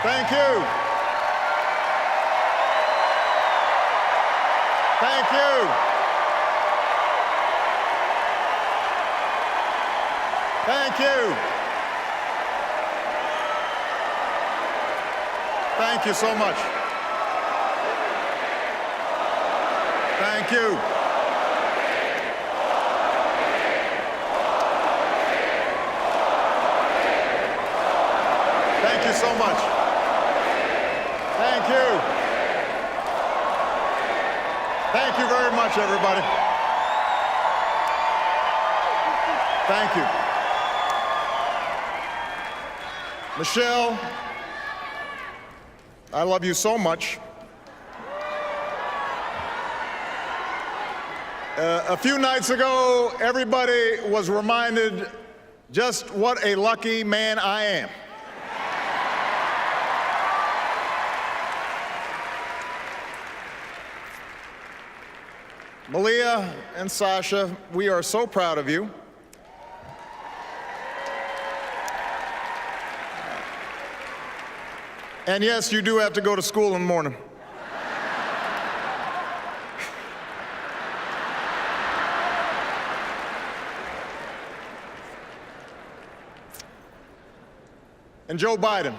Thank you. Thank you. Thank you. Thank you so much. Thank you. Thank you so much. Thank you. Thank you very much, everybody. Thank you. Michelle, I love you so much. A few nights ago, everybody was reminded just what a lucky man I am. Malia and Sasha, we are so proud of you. And yes, you do have to go to school in the morning. And Joe Biden,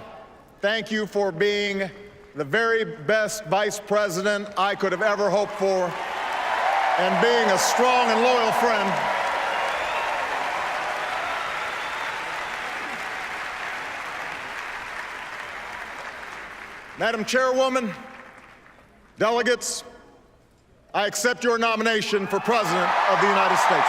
thank you for being the very best vice president I could have ever hoped for, and being a strong and loyal friend. Madam Chairwoman, delegates, I accept your nomination for President of the United States.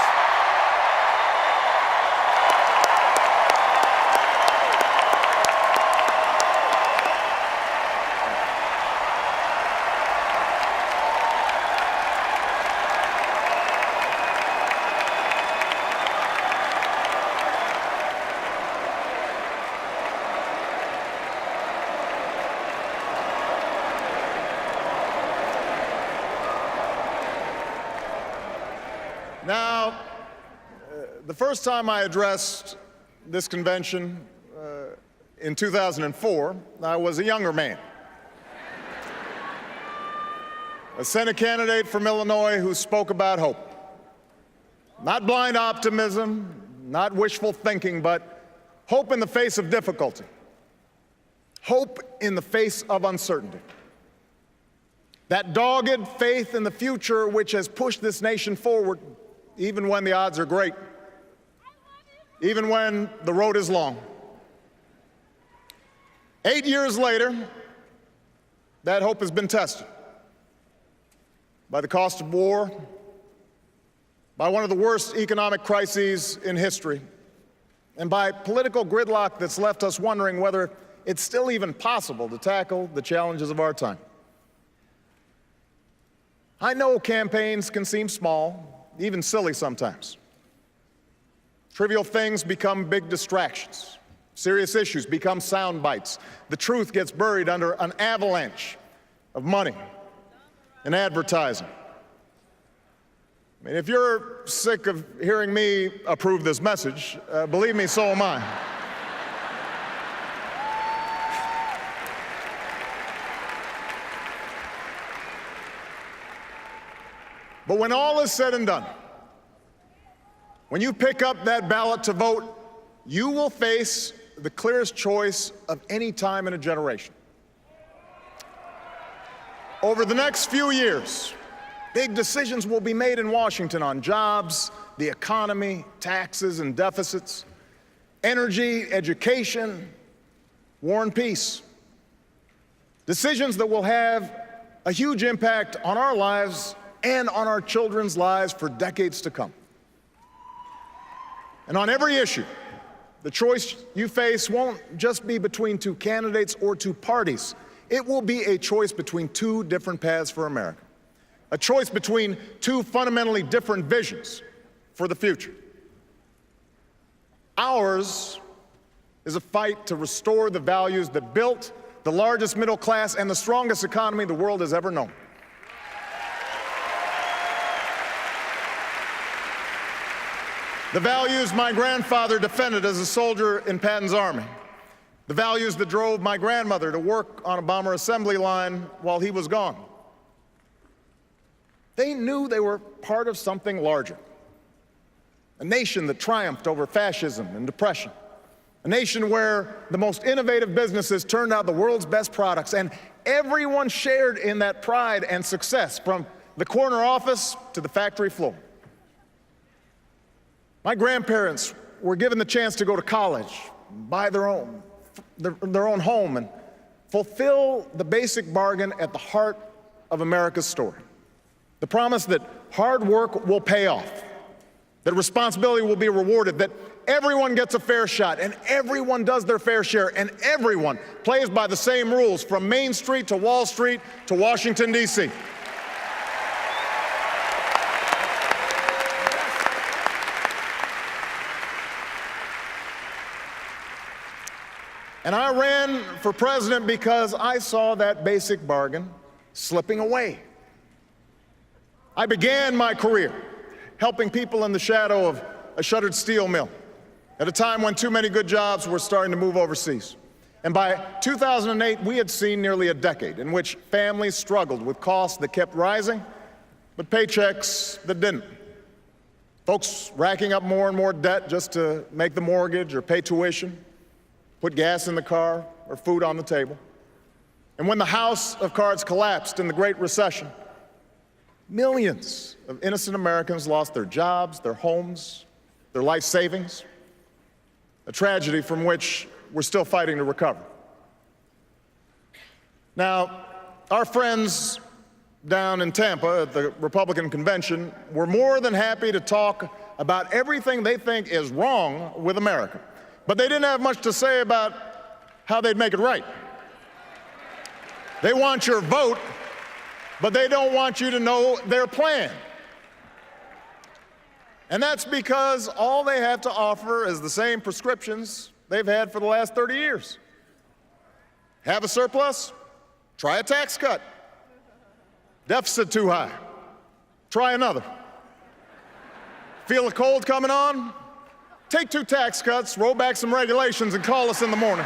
Now, the first time I addressed this convention in 2004, I was a younger man. A Senate candidate from Illinois who spoke about hope. Not blind optimism, not wishful thinking, but hope in the face of difficulty. Hope in the face of uncertainty. That dogged faith in the future which has pushed this nation forward even when the odds are great, even when the road is long. 8 years later, that hope has been tested by the cost of war, by one of the worst economic crises in history, and by political gridlock that's left us wondering whether it's still even possible to tackle the challenges of our time. I know campaigns can seem small, even silly sometimes. Trivial things become big distractions. Serious issues become sound bites. The truth gets buried under an avalanche of money and advertising. I mean, if you're sick of hearing me approve this message, believe me, so am I. But when all is said and done, when you pick up that ballot to vote, you will face the clearest choice of any time in a generation. Over the next few years, big decisions will be made in Washington on jobs, the economy, taxes and deficits, energy, education, war and peace. Decisions that will have a huge impact on our lives and on our children's lives for decades to come. And on every issue, the choice you face won't just be between two candidates or two parties. It will be a choice between two different paths for America, a choice between two fundamentally different visions for the future. Ours is a fight to restore the values that built the largest middle class and the strongest economy the world has ever known. The values my grandfather defended as a soldier in Patton's army. the values that drove my grandmother to work on a bomber assembly line while he was gone. They knew they were part of something larger, a nation that triumphed over fascism and depression, a nation where the most innovative businesses turned out the world's best products, and everyone shared in that pride and success, from the corner office to the factory floor. My grandparents were given the chance to go to college, buy their own home, and fulfill the basic bargain at the heart of America's story. The promise that hard work will pay off, that responsibility will be rewarded, that everyone gets a fair shot, and everyone does their fair share, and everyone plays by the same rules, from Main Street to Wall Street to Washington, D.C. And I ran for president because I saw that basic bargain slipping away. I began my career helping people in the shadow of a shuttered steel mill at a time when too many good jobs were starting to move overseas. And by 2008, we had seen nearly a decade in which families struggled with costs that kept rising, but paychecks that didn't. Folks racking up more and more debt just to make the mortgage or pay tuition, put gas in the car or food on the table. And when the house of cards collapsed in the Great Recession, millions of innocent Americans lost their jobs, their homes, their life savings, a tragedy from which we're still fighting to recover. Now, our friends down in Tampa at the Republican convention were more than happy to talk about everything they think is wrong with America, but they didn't have much to say about how they'd make it right. They want your vote, but they don't want you to know their plan. And that's because all they have to offer is the same prescriptions they've had for the last 30 years. Have a surplus? Try a tax cut. Deficit too high? Try another. Feel a cold coming on? Take 2 tax cuts, roll back some regulations, and call us in the morning.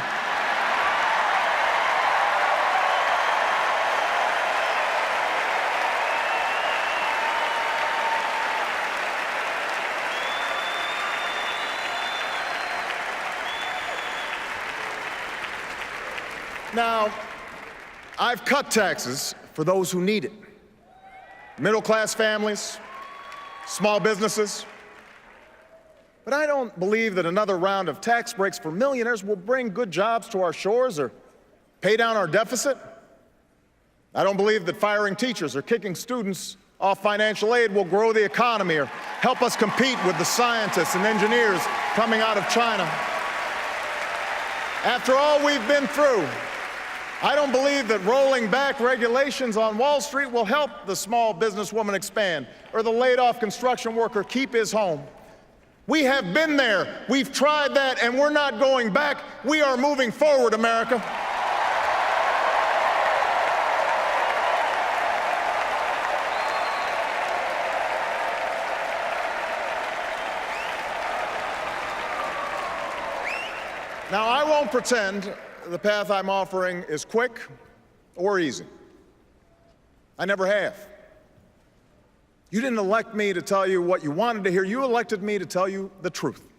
Now, I've cut taxes for those who need it. Middle-class families, small businesses. But I don't believe that another round of tax breaks for millionaires will bring good jobs to our shores or pay down our deficit. I don't believe that firing teachers or kicking students off financial aid will grow the economy or help us compete with the scientists and engineers coming out of China. After all we've been through, I don't believe that rolling back regulations on Wall Street will help the small businesswoman expand or the laid-off construction worker keep his home. We have been there, we've tried that, and we're not going back. We are moving forward, America. Now, I won't pretend the path I'm offering is quick or easy. I never have. You didn't elect me to tell you what you wanted to hear. You elected me to tell you the truth.